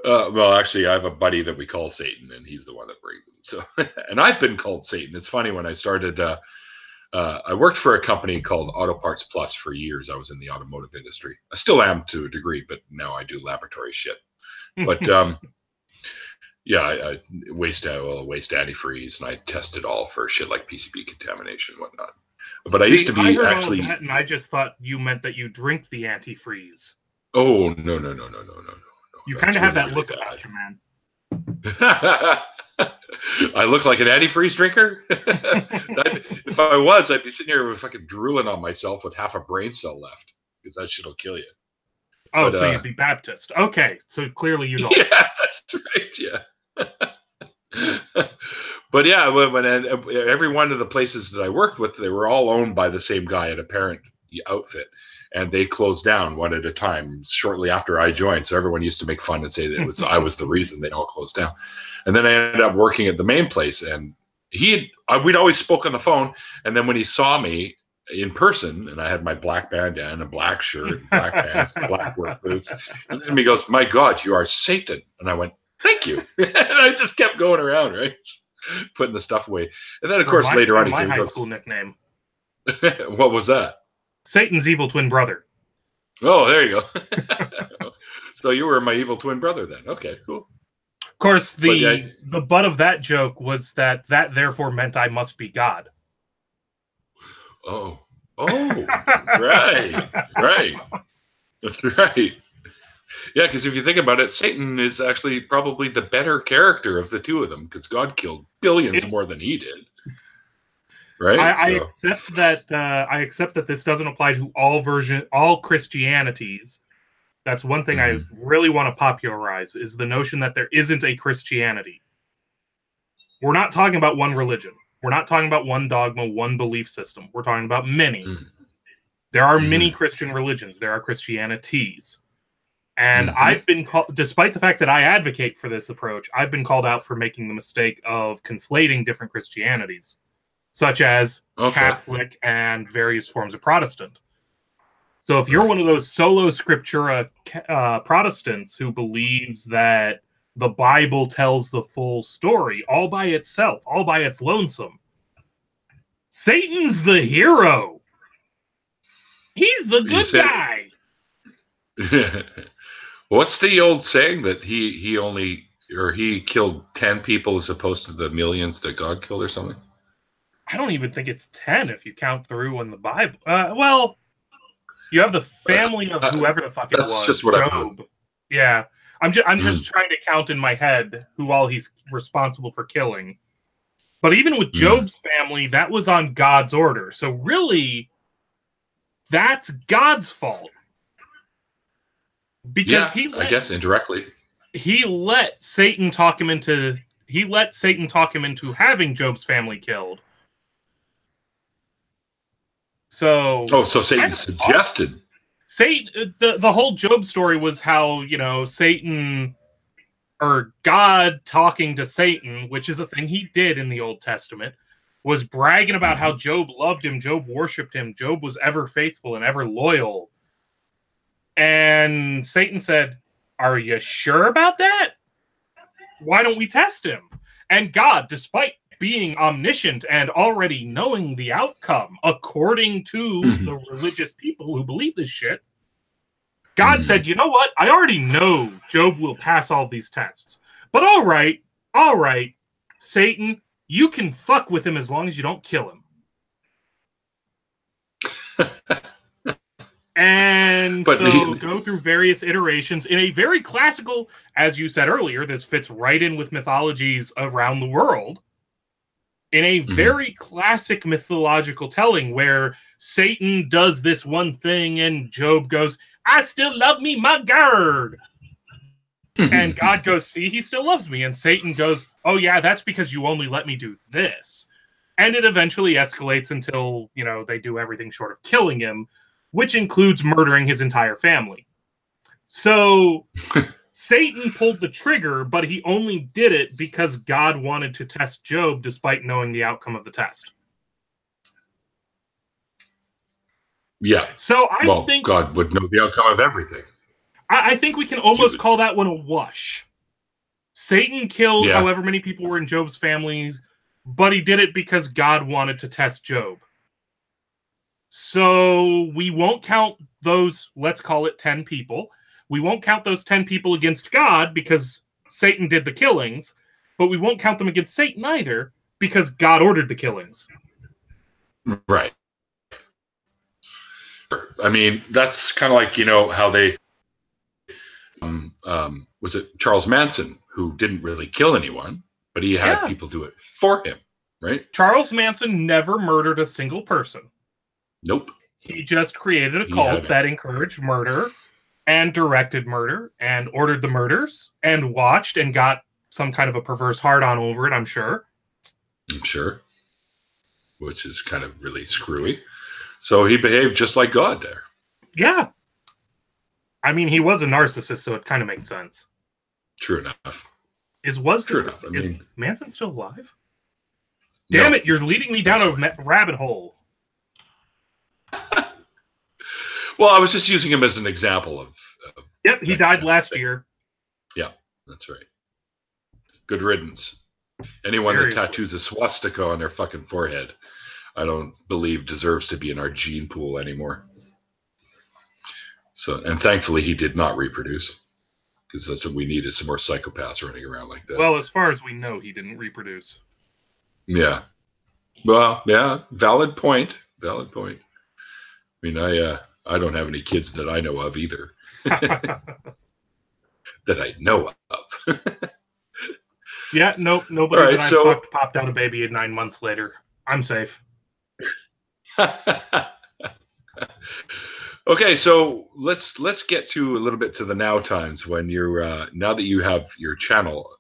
Well, actually, I have a buddy that we call Satan, and he's the one that brings them. So, and I've been called Satan. It's funny, when I started... I worked for a company called Auto Parts Plus for years. I was in the automotive industry. I still am to a degree, but now I do laboratory shit. But I waste antifreeze, and I test it all for shit like PCB contamination and whatnot. But I used to be I heard all that, and I just thought you meant that you drink the antifreeze. Oh, no. You kind of have that look about you, man. I look like an antifreeze drinker. If I was, I'd be sitting here fucking drooling on myself with half a brain cell left, because that shit'll kill you. Oh, but, so you'd be Baptist. Okay, so clearly you don't. Yeah, that's right. Yeah. But yeah, when every one of the places that I worked with, they were all owned by the same guy in a parent outfit. and they closed down one at a time shortly after I joined. So everyone used to make fun and say that I was the reason they all closed down. And then I ended up working at the main place, and we'd always spoke on the phone. And then when he saw me in person, and I had my black bandana, a black shirt, black pants, black work boots, he looked at me and goes, "My God, you are Satan." And I went, "Thank you." And I just kept going around, right? Putting the stuff away. And then, of course, later on, my high school nickname. What was that? Satan's evil twin brother. Oh, there you go. So you were my evil twin brother then. Okay, cool. Of course, the butt of that joke was that therefore meant I must be God. Oh, right. That's right. Yeah, because if you think about it, Satan is actually probably the better character of the two of them, because God killed billions more than he did. Right. I accept that. I accept that this doesn't apply to all Christianities. That's one thing I really want to popularize, is the notion that there isn't a Christianity. We're not talking about one religion. We're not talking about one dogma, one belief system. We're talking about many. There are many Christian religions. There are Christianities. And I've been called, despite the fact that I advocate for this approach, I've been called out for making the mistake of conflating different Christianities, such as Catholic and various forms of Protestant. So if you're one of those solo scriptura Protestants who believes that the Bible tells the full story all by itself, all by its lonesome, Satan's the hero. He's the good guy. What's the old saying that he killed 10 people as opposed to the millions that God killed or something? I don't even think it's 10 if you count through in the Bible. Well, you have the family of whoever the fuck it was. That's just what I've heard. Yeah. I'm just trying to count in my head who all he's responsible for killing. But even with Job's family, that was on God's order. So really, that's God's fault. Because I guess indirectly. He let Satan talk him into having Job's family killed. So Satan suggested. Satan, the whole Job story was how, Satan or God talking to Satan, which is a thing he did in the Old Testament, was bragging about how Job loved him, Job worshipped him, Job was ever faithful and ever loyal. And Satan said, "Are you sure about that? Why don't we test him?" And God, despite being omniscient and already knowing the outcome, according to the religious people who believe this shit, God said, "You know what? I already know Job will pass all these tests. But all right, Satan, you can fuck with him as long as you don't kill him." And go through various iterations in a very classical, as you said earlier, this fits right in with mythologies around the world, in a very classic mythological telling where Satan does this one thing and Job goes, "I still love me, my God." And God goes, "See, he still loves me." And Satan goes, "Oh yeah, that's because you only let me do this." And it eventually escalates until, they do everything short of killing him, which includes murdering his entire family. So Satan pulled the trigger, but he only did it because God wanted to test Job despite knowing the outcome of the test. Yeah. So I think God would know the outcome of everything. I think we can almost call that one a wash. Satan killed however many people were in Job's families, but he did it because God wanted to test Job. So we won't count those, let's call it 10 people. We won't count those 10 people against God because Satan did the killings, but we won't count them against Satan either because God ordered the killings. Right. I mean, that's kind of like, how they, was it Charles Manson, who didn't really kill anyone, but he had people do it for him, right? Charles Manson never murdered a single person. Nope. He just created a cult that encouraged murder and directed murder and ordered the murders and watched and got some kind of a perverse hard-on over it, I'm sure. Which is kind of really screwy. So he behaved just like God there. Yeah. I mean, he was a narcissist, so it kind of makes sense. True enough. Is Manson still alive? Damn it, you're leading me down a rabbit hole. Well, I was just using him as an example of yep, he died last year. Yeah, that's right. Good riddance. Anyone that tattoos a swastika on their fucking forehead, I don't believe deserves to be in our gene pool anymore. So, and thankfully he did not reproduce, because that's what we need, is some more psychopaths running around like that. Well, as far as we know, he didn't reproduce. Yeah. Well, yeah, valid point. Valid point. I mean, I don't have any kids that I know of either. That I know of. Yeah, nope, nobody right, that I fucked popped out a baby 9 months later. I'm safe. Okay, so let's get to a little bit to the now times when you're now that you have your channel.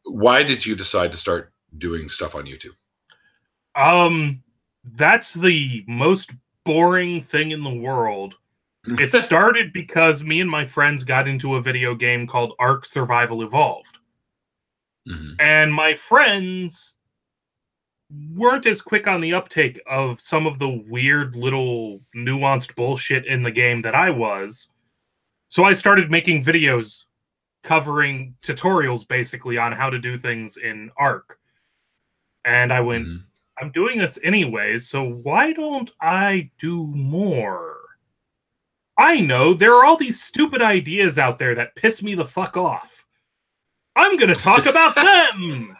Why did you decide to start doing stuff on YouTube? That's the most boring thing in the world. It started because me and my friends got into a video game called Ark Survival Evolved. Mm-hmm. And my friends weren't as quick on the uptake of some of the weird little nuanced bullshit in the game that I was. So I started making videos covering tutorials basically on how to do things in Ark. And I went, I'm doing this anyways, so why don't I do more? I know, there are all these stupid ideas out there that piss me the fuck off. I'm going to talk about them!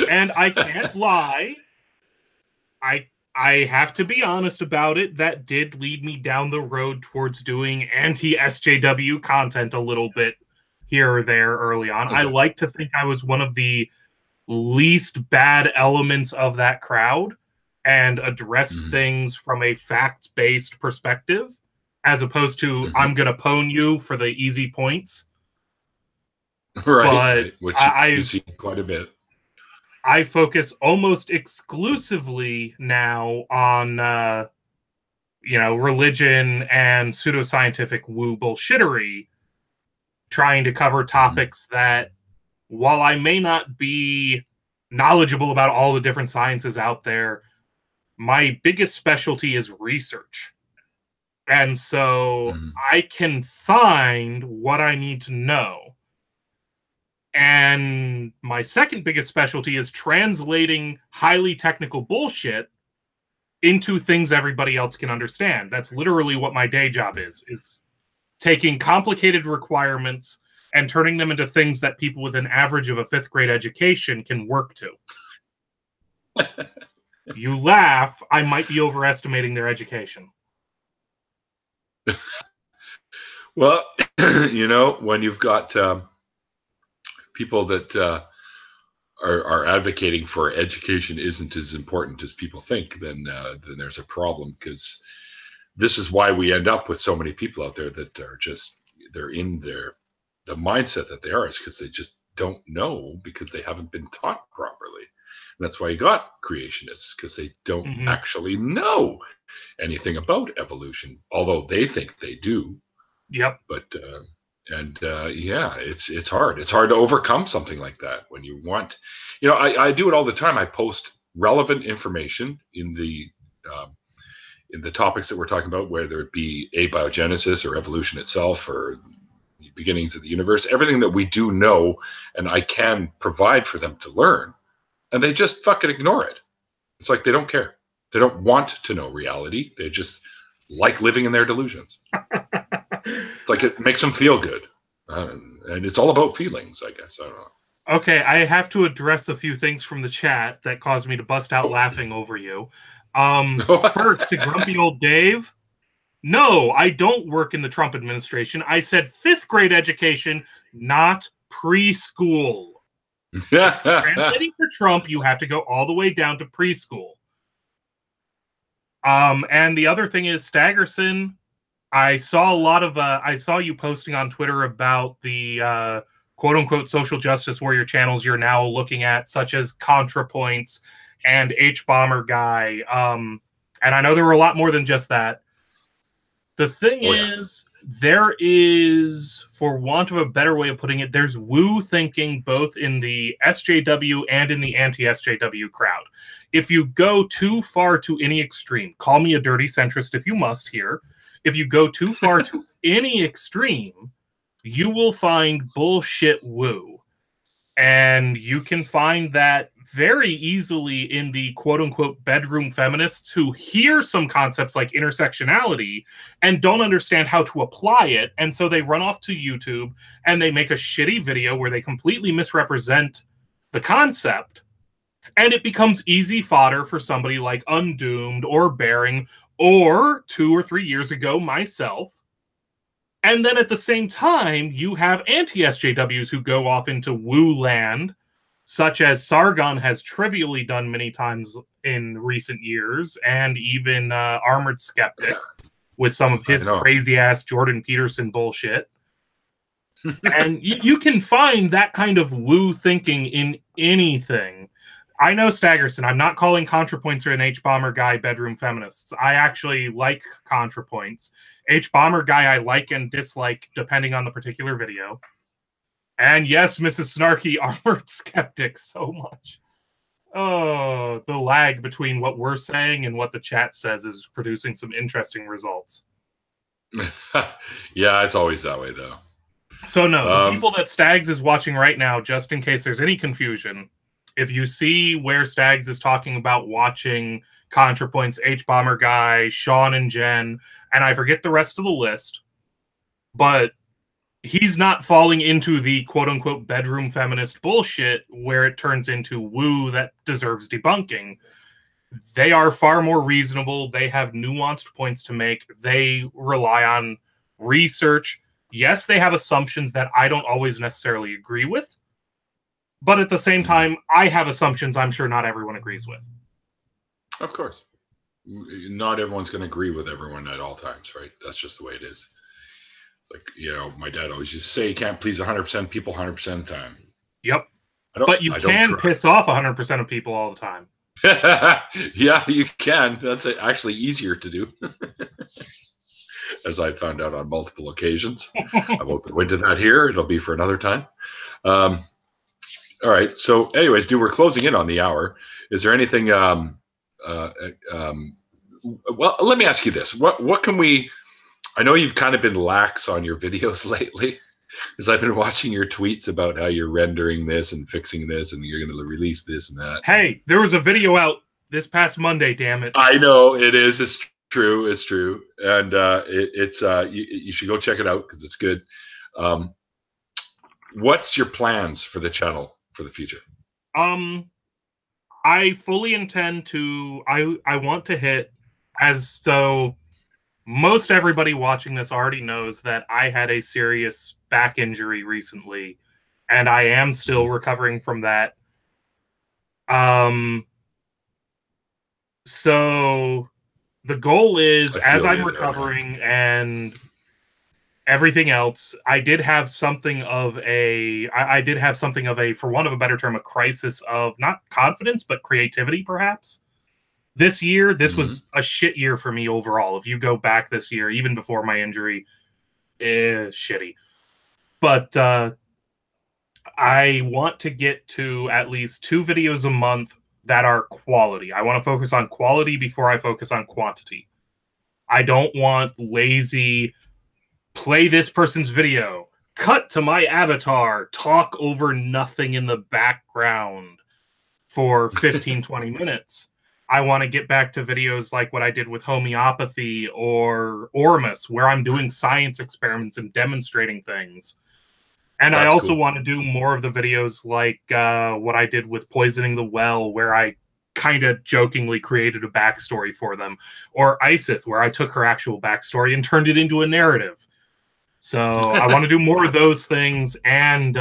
And I can't lie. I have to be honest about it. That did lead me down the road towards doing anti-SJW content a little bit here or there early on. Okay. I like to think I was one of the least bad elements of that crowd and addressed things from a fact-based perspective, as opposed to I'm going to pwn you for the easy points. Right, which you see quite a bit. I focus almost exclusively now on, religion and pseudoscientific woo bullshittery, trying to cover topics that, while I may not be knowledgeable about all the different sciences out there, my biggest specialty is research. And so I can find what I need to know. And my second biggest specialty is translating highly technical bullshit into things everybody else can understand. That's literally what my day job is taking complicated requirements and turning them into things that people with an average of a 5th grade education can work to. You laugh, I might be overestimating their education. Well, when you've got people that are advocating for education isn't as important as people think, then there's a problem, because this is why we end up with so many people out there that are they're in the mindset that they are, is because they just don't know, because they haven't been taught properly. And that's why you got creationists, because they don't actually know anything about evolution, although they think they do. Yep. But it's hard. It's hard to overcome something like that when you want. I do it all the time. I post relevant information in the topics that we're talking about, whether it be abiogenesis or evolution itself or the beginnings of the universe, everything that we do know and I can provide for them to learn, and they just fucking ignore it. It's like they don't care. They don't want to know reality. They just like living in their delusions. It's like it makes them feel good. And it's all about feelings, I guess. I don't know. Okay, I have to address a few things from the chat that caused me to bust out laughing over you. First, to grumpy old Dave. No, I don't work in the Trump administration. I said 5th grade education, not preschool. Translating for Trump, you have to go all the way down to preschool. And the other thing is, Staggerson, I saw you posting on Twitter about the quote-unquote social justice warrior channels you're now looking at, such as ContraPoints and H-Bomber Guy, And I know there were a lot more than just that. The thing is, there is, for want of a better way of putting it, there's woo thinking both in the SJW and in the anti-SJW crowd. If you go too far to any extreme, call me a dirty centrist if you must here. If you go too far to any extreme, you will find bullshit woo. And you can find that very easily in the quote-unquote bedroom feminists who hear some concepts like intersectionality and don't understand how to apply it, and so they run off to YouTube and they make a shitty video where they completely misrepresent the concept, and it becomes easy fodder for somebody like Undoomed or Bearing or 2 or 3 years ago myself. And then at the same time, you have anti-SJWs who go off into woo land, such as Sargon has trivially done many times in recent years, and even Armored Skeptic with some of his crazy-ass Jordan Peterson bullshit. And you can find that kind of woo thinking in anything. I know, Staggerson, I'm not calling ContraPoints or an H-Bomber guy bedroom feminists. I actually like ContraPoints. H-Bomber guy I like and dislike depending on the particular video. And yes, Mrs. Snarky, Armored Skeptic so much. Oh, the lag between what we're saying and what the chat says is producing some interesting results. Yeah, it's always that way, though. So no, the people that Stags is watching right now, just in case there's any confusion, if you see where Stags is talking about watching ContraPoints, H-Bomber Guy, Sean and Jen, and I forget the rest of the list, but he's not falling into the quote-unquote bedroom feminist bullshit where it turns into woo that deserves debunking. They are far more reasonable. They have nuanced points to make. They rely on research. Yes, they have assumptions that I don't always necessarily agree with. But at the same time, I have assumptions I'm sure not everyone agrees with. Of course. Not everyone's going to agree with everyone at all times, right? That's just the way it is. Like, you know, my dad always used to say, you can't please 100% people 100% of the time. Yep. But you can piss off 100% of people all the time. Yeah, you can. That's actually easier to do. As I found out on multiple occasions. I won't go into that here. It'll be for another time. All right. So anyways, we're closing in on the hour. Is there anything, well, let me ask you this. What can we, I know you've kind of been lax on your videos lately, because I've been watching your tweets about how you're rendering this and fixing this and you're going to release this and that. Hey, there was a video out this past Monday, damn it. I know it is. It's true. It's true. And you should go check it out because it's good. What's your plans for the channel for the future? I fully intend to, I want to hit, as though most everybody watching this already knows, that I had a serious back injury recently, and I am still recovering from that. So the goal is, as I'm recovering and everything else, I did have something of a, for want of a better term, a crisis of not confidence, but creativity, perhaps. This year, this was a shit year for me overall. If you go back this year, even before my injury, shitty. But I want to get to at least 2 videos a month that are quality. I want to focus on quality before I focus on quantity. I don't want lazy, play this person's video, cut to my avatar, talk over nothing in the background for 15, 20 minutes. I want to get back to videos like what I did with homeopathy or Ormus, where I'm doing science experiments and demonstrating things. And I also want to do more of the videos like what I did with Poisoning the Well, where I kind of jokingly created a backstory for them. Or Isith, where I took her actual backstory and turned it into a narrative. So I want to do more of those things. And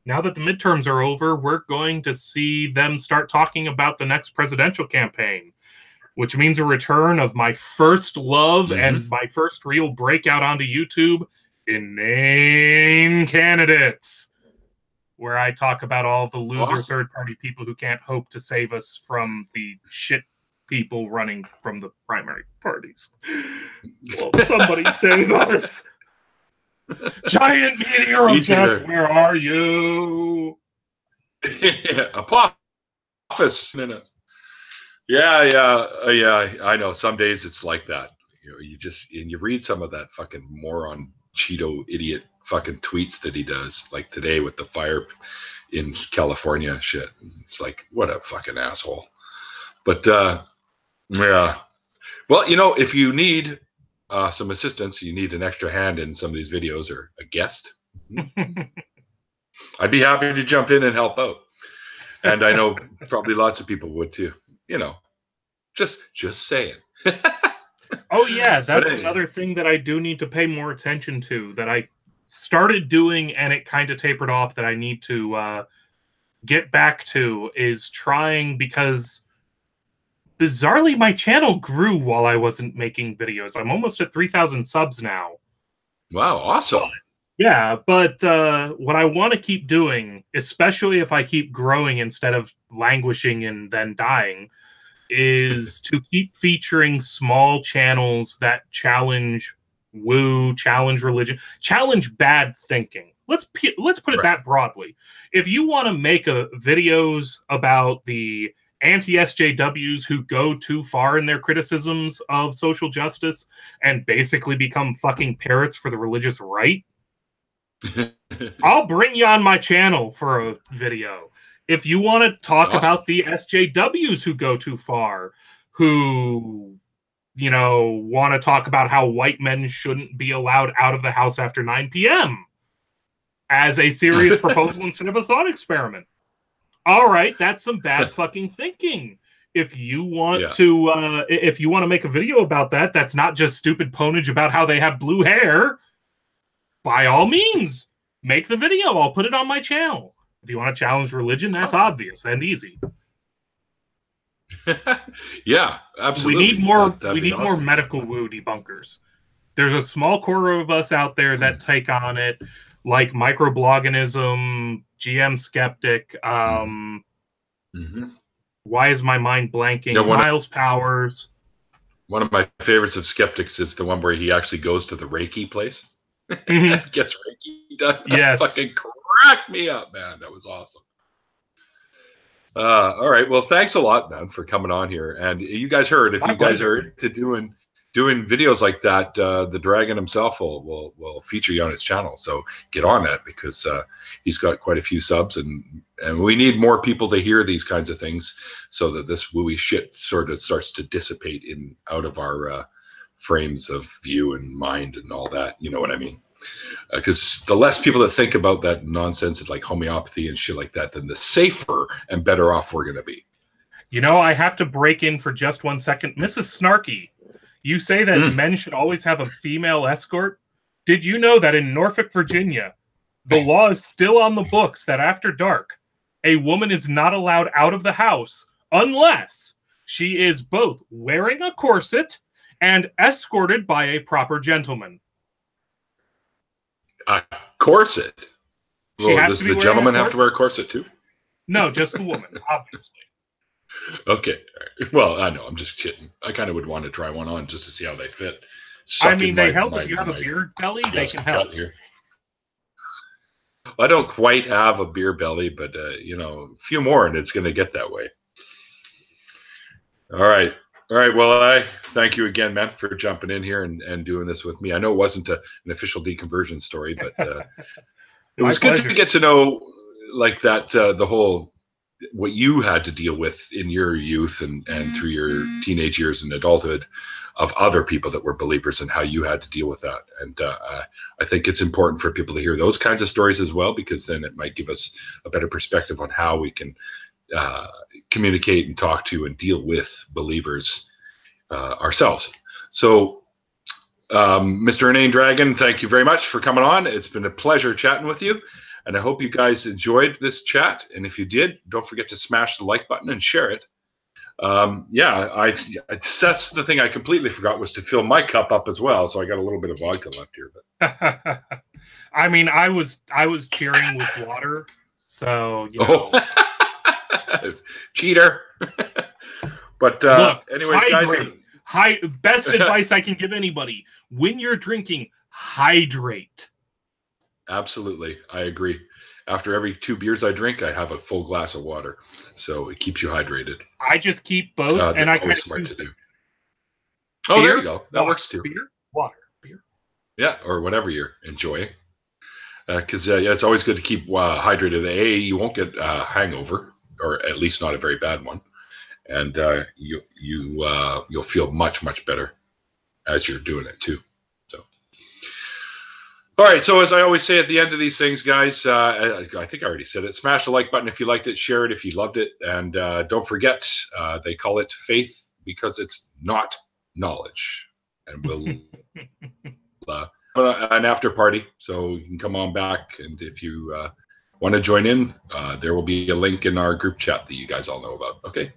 now that the midterms are over, we're going to see them start talking about the next presidential campaign, which means a return of my first love and my first real breakout onto YouTube, Inane Candidates, where I talk about all the loser third-party people who can't hope to save us from the shit people running from the primary parties. Well, somebody save us! Giant meteor of death, where are you? Apophis minutes. Yeah. I know. Some days it's like that. You read some of that fucking moron Cheeto idiot fucking tweets that he does, like today with the fire in California shit. It's like, what a fucking asshole. But yeah. Well, if you need some assistance, you need an extra hand in some of these videos or a guest, I'd be happy to jump in and help out. And I know probably lots of people would too. Just saying. Oh yeah, that's another thing that I do need to pay more attention to, that I started doing and it kind of tapered off, that I need to get back to, is trying, because bizarrely my channel grew while I wasn't making videos. I'm almost at 3,000 subs now. Wow, awesome. Yeah, but what I want to keep doing, especially if I keep growing instead of languishing and then dying, is to keep featuring small channels that challenge woo, challenge religion, challenge bad thinking. Let's put it that broadly. If you want to make videos about the anti-SJWs who go too far in their criticisms of social justice and basically become fucking parrots for the religious right, I'll bring you on my channel for a video. If you want to talk about the SJWs who go too far, who, want to talk about how white men shouldn't be allowed out of the house after 9 p.m. as a serious proposal instead of a thought experiment. All right, that's some bad fucking thinking. If you want to make a video about that, that's not just stupid ponage about how they have blue hair, by all means, make the video. I'll put it on my channel. If you want to challenge religion, that's obvious and easy. Yeah, absolutely. We need more. We need more medical woo debunkers. There's a small core of us out there that take on it, like microbloganism, GM skeptic. Why is my mind blanking? Yeah, Miles Powers. One of my favorites of skeptics is the one where he actually goes to the Reiki place. Gets Reiki done. Yes. Fucking cracked me up, man. That was awesome. All right. Well, thanks a lot, man, for coming on here. And you guys heard, if you guys are into doing videos like that, the Dragon himself will feature you on his channel. So get on that, because he's got quite a few subs, and we need more people to hear these kinds of things, so that this wooey shit sort of starts to dissipate out of our frames of view and mind and all that. You know what I mean? Because the less people that think about that nonsense of like homeopathy and shit like that, then the safer and better off we're going to be. I have to break in for just 1 second. Mrs. Snarky, you say that men should always have a female escort. Did you know that in Norfolk, Virginia, the law is still on the books that after dark, a woman is not allowed out of the house unless she is both wearing a corset and escorted by a proper gentleman. A corset? Well, does the gentleman have to wear a corset too? No, just the woman, obviously. Okay. Well, I know. I'm just kidding. I kind of would want to try one on just to see how they fit. They help if you have a beer belly. They can help. Here. I don't quite have a beer belly, but a few more, and it's going to get that way. All right. Well, I thank you again, man, for jumping in here and doing this with me. I know it wasn't an official deconversion story, but it was good to get to know like that, the whole, what you had to deal with in your youth and through your teenage years and adulthood of other people that were believers, and how you had to deal with that. And I think it's important for people to hear those kinds of stories as well, because then it might give us a better perspective on how we can communicate and talk to and deal with believers ourselves. So, Mr. Inane Dragon, thank you very much for coming on. It's been a pleasure chatting with you, and I hope you guys enjoyed this chat. And if you did, don't forget to smash the like button and share it. That's the thing I completely forgot, was to fill my cup up as well. So I got a little bit of vodka left here. But I mean, I was cheering with water, so cheater. But Look, anyways, guys. Best advice I can give anybody: when you're drinking, hydrate. Absolutely, I agree. After every 2 beers I drink, I have a full glass of water, so it keeps you hydrated. I just keep both, and I always kind smart to do. beer, Oh, there you go. That water, works too. Beer, water, beer. Yeah, or whatever you're enjoying. Because it's always good to keep hydrated. You won't get a hangover, or at least not a very bad one, and you'll feel much better as you're doing it too. So, all right. So as I always say at the end of these things, guys, I think I already said it. Smash the like button if you liked it. Share it if you loved it, and don't forget they call it faith because it's not knowledge. And we'll an after party, so you can come on back, and if you want to join in, there will be a link in our group chat that you guys all know about. Okay.